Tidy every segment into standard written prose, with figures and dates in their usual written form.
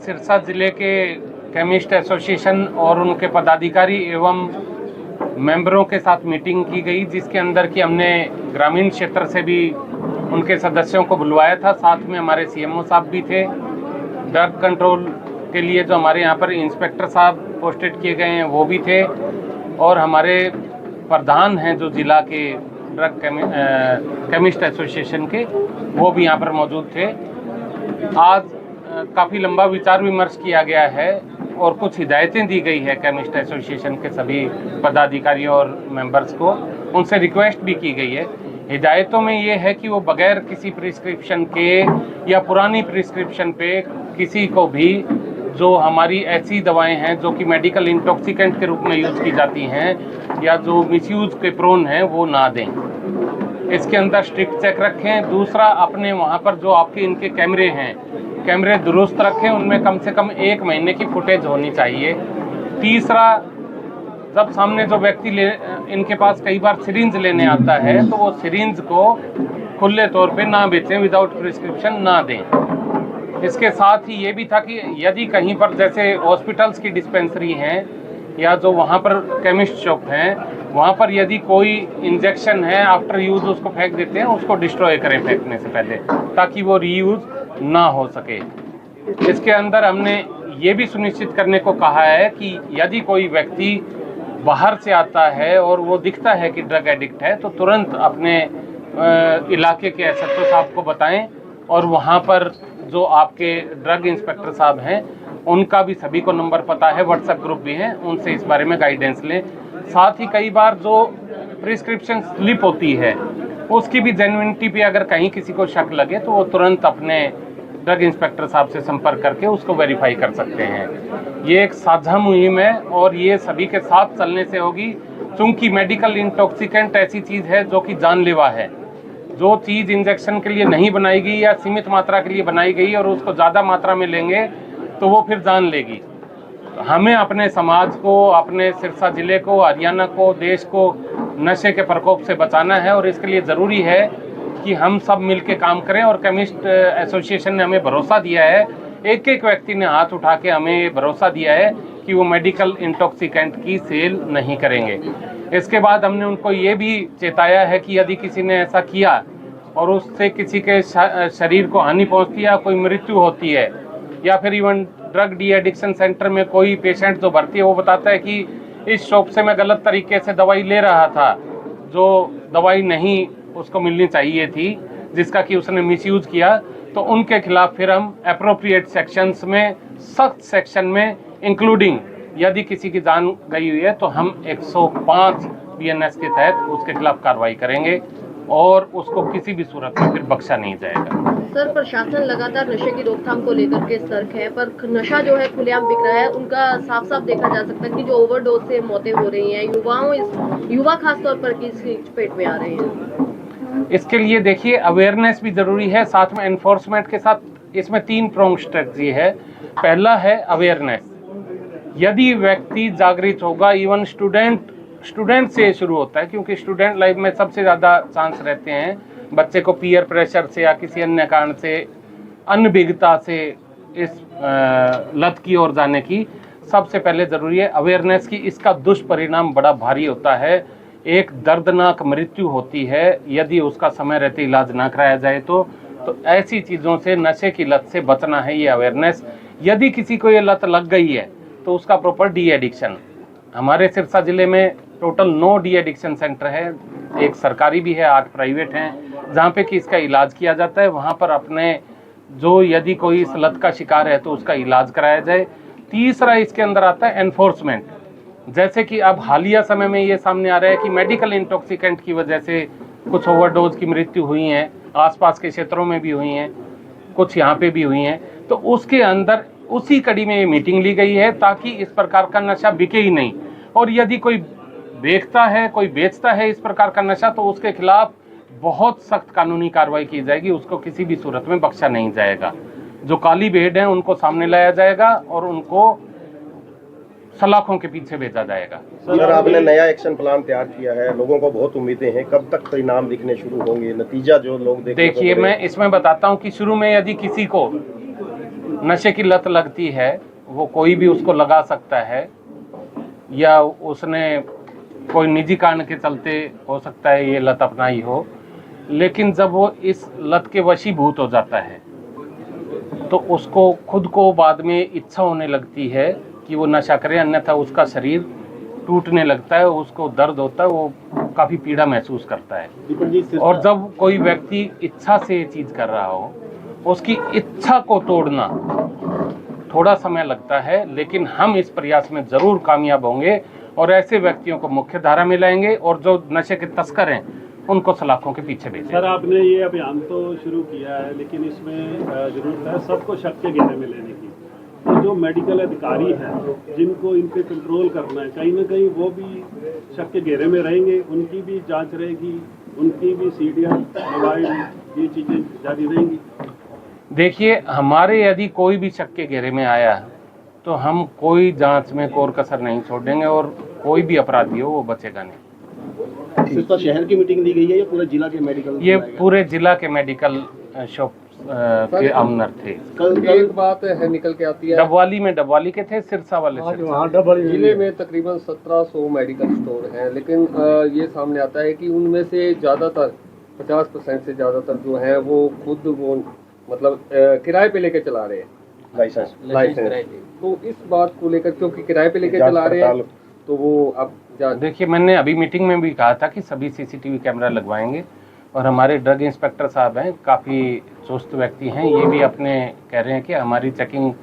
सिरसा जिले के chemist association और उनके पदाधिकारी एवं मेंबरों के साथ मीटिंग की गई, जिसके अंदर की हमने ग्रामीण क्षेत्र से भी उनके सदस्यों को बुलवाया था। साथ में हमारे सीएमओ साहब भी थे। ड्रग कंट्रोल के लिए जो हमारे यहाँ पर इंस्पेक्टर साहब पोस्टेड किए गए हैं वो भी थे, और हमारे प्रधान हैं जो जिला के ड्रग केमिस्ट एसोसिएशन के, वो भी यहाँ पर मौजूद थे। आज काफ़ी लंबा विचार विमर्श किया गया है और कुछ हिदायतें दी गई है केमिस्ट एसोसिएशन के सभी पदाधिकारियों और मेंबर्स को। उनसे रिक्वेस्ट भी की गई है। हिदायतों में ये है कि वो बगैर किसी प्रिस्क्रिप्शन के या पुरानी प्रिस्क्रिप्शन पे किसी को भी जो हमारी ऐसी दवाएं हैं जो कि मेडिकल इंटॉक्सिकेंट के रूप में यूज़ की जाती हैं या जो मिसयूज़ के प्रोन हैं वो ना दें। इसके अंदर स्ट्रिक्ट चेक रखें। दूसरा, अपने वहाँ पर जो आपके इनके कैमरे हैं, कैमरे दुरुस्त रखें, उनमें कम से कम 1 महीने की फुटेज होनी चाहिए। तीसरा, जब सामने जो व्यक्ति इनके पास कई बार सिरिंज लेने आता है तो वो सिरिंज को खुले तौर पे ना बेचें, विदाउट प्रिस्क्रिप्शन ना दें। इसके साथ ही ये भी था कि यदि कहीं पर जैसे हॉस्पिटल्स की डिस्पेंसरी हैं या जो वहाँ पर केमिस्ट शॉप हैं, वहाँ पर यदि कोई इंजेक्शन है आफ्टर यूज़ उसको फेंक देते हैं, उसको डिस्ट्रॉय करें फेंकने से पहले, ताकि वो रीयूज़ ना हो सके। इसके अंदर हमने ये भी सुनिश्चित करने को कहा है कि यदि कोई व्यक्ति बाहर से आता है और वो दिखता है कि ड्रग एडिक्ट है तो तुरंत अपने इलाके के एसएचओ साहब को बताएं, और वहाँ पर जो आपके ड्रग इंस्पेक्टर साहब हैं उनका भी सभी को नंबर पता है, व्हाट्सएप ग्रुप भी हैं, उनसे इस बारे में गाइडेंस लें। साथ ही कई बार जो प्रिस्क्रिप्शन स्लिप होती है उसकी भी जेन्युइनिटी पे अगर कहीं किसी को शक लगे तो वो तुरंत अपने ड्रग इंस्पेक्टर साहब से संपर्क करके उसको वेरीफाई कर सकते हैं। ये एक साझा मुहिम है और ये सभी के साथ चलने से होगी, क्योंकि मेडिकल इंटॉक्सिकेंट ऐसी चीज़ है जो कि जानलेवा है। जो चीज़ इंजेक्शन के लिए नहीं बनाई गई या सीमित मात्रा के लिए बनाई गई और उसको ज़्यादा मात्रा में लेंगे तो वो फिर जान लेगी। तो हमें अपने समाज को, अपने सिरसा जिले को, हरियाणा को, देश को नशे के प्रकोप से बचाना है, और इसके लिए ज़रूरी है कि हम सब मिलकर काम करें। और केमिस्ट एसोसिएशन ने हमें भरोसा दिया है, एक एक व्यक्ति ने हाथ उठा के हमें भरोसा दिया है कि वो मेडिकल इंटॉक्सिकेंट की सेल नहीं करेंगे। इसके बाद हमने उनको ये भी चेताया है कि यदि किसी ने ऐसा किया और उससे किसी के शरीर को हानि पहुंचती है या कोई मृत्यु होती है, या फिर even drug de addiction centre में कोई पेशेंट जो भर्ती है वो बताता है कि इस शॉप से मैं गलत तरीके से दवाई ले रहा था, जो दवाई नहीं उसको मिलनी चाहिए थी, जिसका कि उसने मिसयूज किया, तो उनके खिलाफ फिर हम एप्रोप्रिएट सेक्शंस में, सख्त सेक्शन में, इंक्लूडिंग यदि किसी की जान गई हुई है तो हम 105 बीएनएस के तहत उसके खिलाफ कार्रवाई करेंगे और उसको किसी भी सूरत में फिर बख्शा नहीं जाएगा। सर, प्रशासन लगातार नशे की रोकथाम को लेकर के सतर्क है, पर नशा जो है खुलेआम बिक रहा है, उनका साफ साफ देखा जा सकता है कि जो ओवरडोज से मौतें हो रही हैं, युवा खासतौर पर किस चपेट में आ रहे हैं। इसके लिए देखिए अवेयरनेस भी जरूरी है, साथ में एनफोर्समेंट के साथ इसमें 3 प्रोंग स्ट्रेटजी है। पहला है अवेयरनेस। यदि व्यक्ति जागृत होगा, इवन स्टूडेंट से शुरू होता है, क्योंकि स्टूडेंट लाइफ में सबसे ज़्यादा चांस रहते हैं बच्चे को पीयर प्रेशर से या किसी अन्य कारण से, अनभिज्ञता से इस लत की ओर जाने की। सबसे पहले ज़रूरी है अवेयरनेस की। इसका दुष्परिणाम बड़ा भारी होता है, एक दर्दनाक मृत्यु होती है यदि उसका समय रहते इलाज ना कराया जाए तो ऐसी चीज़ों से, नशे की लत से बचना है, ये अवेयरनेस। यदि किसी को ये लत लग गई है तो उसका प्रॉपर डी एडिक्शन, हमारे सिरसा जिले में टोटल 9 डी एडिक्शन सेंटर है, एक सरकारी भी है, 8 प्राइवेट हैं, जहाँ पे कि इसका इलाज किया जाता है। वहाँ पर अपने जो यदि कोई इस लत का शिकार है तो उसका इलाज कराया जाए। तीसरा इसके अंदर आता है एनफोर्समेंट। जैसे कि अब हालिया समय में ये सामने आ रहा है कि मेडिकल इंटॉक्सिकेंट की वजह से कुछ ओवरडोज की मृत्यु हुई हैं, आसपास के क्षेत्रों में भी हुई हैं, कुछ यहाँ पे भी हुई हैं। तो उसके अंदर उसी कड़ी में ये मीटिंग ली गई है ताकि इस प्रकार का नशा बिके ही नहीं, और यदि कोई बेचता है, कोई बेचता है इस प्रकार का नशा तो उसके खिलाफ बहुत सख्त कानूनी कार्रवाई की जाएगी, उसको किसी भी सूरत में बख्शा नहीं जाएगा। जो काली भेड़ हैं उनको सामने लाया जाएगा और उनको सलाखों के पीछे भेजा जाएगा। सर, आपने नया एक्शन प्लान तैयार किया है, लोगों को बहुत उम्मीदें हैं, कब तक परिणाम दिखने शुरू होंगे, नतीजा जो लोग देखिए मैं इसमें बताता हूं कि शुरू में यदि किसी को नशे की लत लगती है वो कोई भी उसको लगा सकता है, या उसने कोई निजी कारण के चलते हो सकता है ये लत अपनाई हो, लेकिन जब वो इस लत के वशीभूत हो जाता है तो उसको खुद को बाद में इच्छा होने लगती है कि वो नशा करे, अन्यथा उसका शरीर टूटने लगता है, उसको दर्द होता है, वो काफ़ी पीड़ा महसूस करता है। और जब कोई व्यक्ति इच्छा से ये चीज़ कर रहा हो, उसकी इच्छा को तोड़ना थोड़ा समय लगता है, लेकिन हम इस प्रयास में ज़रूर कामयाब होंगे और ऐसे व्यक्तियों को मुख्य धारा में लाएंगे और जो नशे के तस्कर हैं उनको सलाखों के पीछे भेजेंगे। सर, आपने ये अभियान तो शुरू किया है, लेकिन इसमें ज़रूरत है सबको शक के घेरे में लेने की। तो जो मेडिकल अधिकारी हैं जिनको इन पे कंट्रोल करना है, कहीं ना कहीं वो भी शक के घेरे में रहेंगे, उनकी भी जांच रहेगी, उनकी भी सीडियाँ, मोबाइल, ये चीज़ें जारी रहेंगी। देखिए, हमारे यदि कोई भी शक के घेरे में आया तो हम कोई जांच में कोर कसर नहीं छोड़ेंगे और कोई भी अपराधी हो वो बचेगा नहीं। सिर्फ तो शहर की मीटिंग दी गई है या पूरे जिला के मेडिकल? ये पूरे जिला के मेडिकल शॉप के ऑनर थे। कल एक बात है निकल के आती है, डबवाली के थे, सिरसा वाले से। जिले में तकरीबन 1700 मेडिकल स्टोर हैं, लेकिन ये सामने आता है कि उनमें से ज़्यादातर 50% से ज़्यादातर जो है वो खुद वो मतलब किराए पे लेके चला रहे हैं लाइसेंस। तो इस बात को लेकर, क्योंकि किराए पे लेके चला रहे हैं, तो वो अब देखिए, मैंने अभी मीटिंग में भी कहा था कि सभी सीसीटीवी कैमरा लगवाएंगे और हमारे ड्रग इंस्पेक्टर साहब हैं, काफ़ी चुस्त व्यक्ति हैं, ये भी अपने कह रहे हैं कि हमारी चेकिंग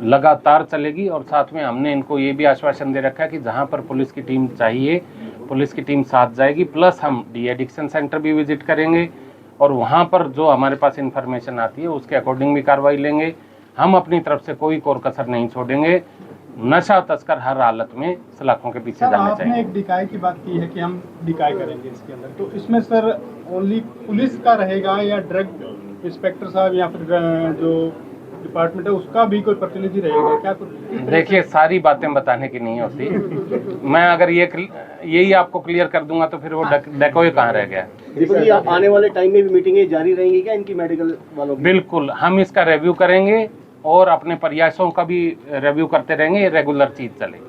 लगातार चलेगी और साथ में हमने इनको ये भी आश्वासन दे रखा है कि जहां पर पुलिस की टीम चाहिए पुलिस की टीम साथ जाएगी, प्लस हम डी एडिक्शन सेंटर भी विजिट करेंगे और वहां पर जो हमारे पास इंफॉर्मेशन आती है उसके अकॉर्डिंग भी कार्रवाई लेंगे। हम अपनी तरफ से कोई कोर कसर नहीं छोड़ेंगे। नशा तस्कर हर हालत में सलाखों के पीछे जाना चाहिए। आपने एक डिकाई की बात की है कि हम डिकाई करेंगे इसके अंदर, तो इसमें सर ओनली पुलिस का रहेगा या ड्रग इंस्पेक्टर साहब या फिर जो डिपार्टमेंट है उसका भी कोई प्रतिनिधि रहेगा क्या? देखिए, सारी बातें बताने की नहीं होती। मैं अगर यही आपको क्लियर कर दूंगा तो फिर वो डेकोय कहाँ रह गया। दीपक जी, आने वाले टाइम में भी मीटिंगें जारी रहेंगी क्या इनकी मेडिकल वालों की? बिल्कुल, हम इसका रिव्यू करेंगे और अपने प्रयासों का भी रिव्यू करते रहेंगे, ये रेगुलर चीज चलेगी।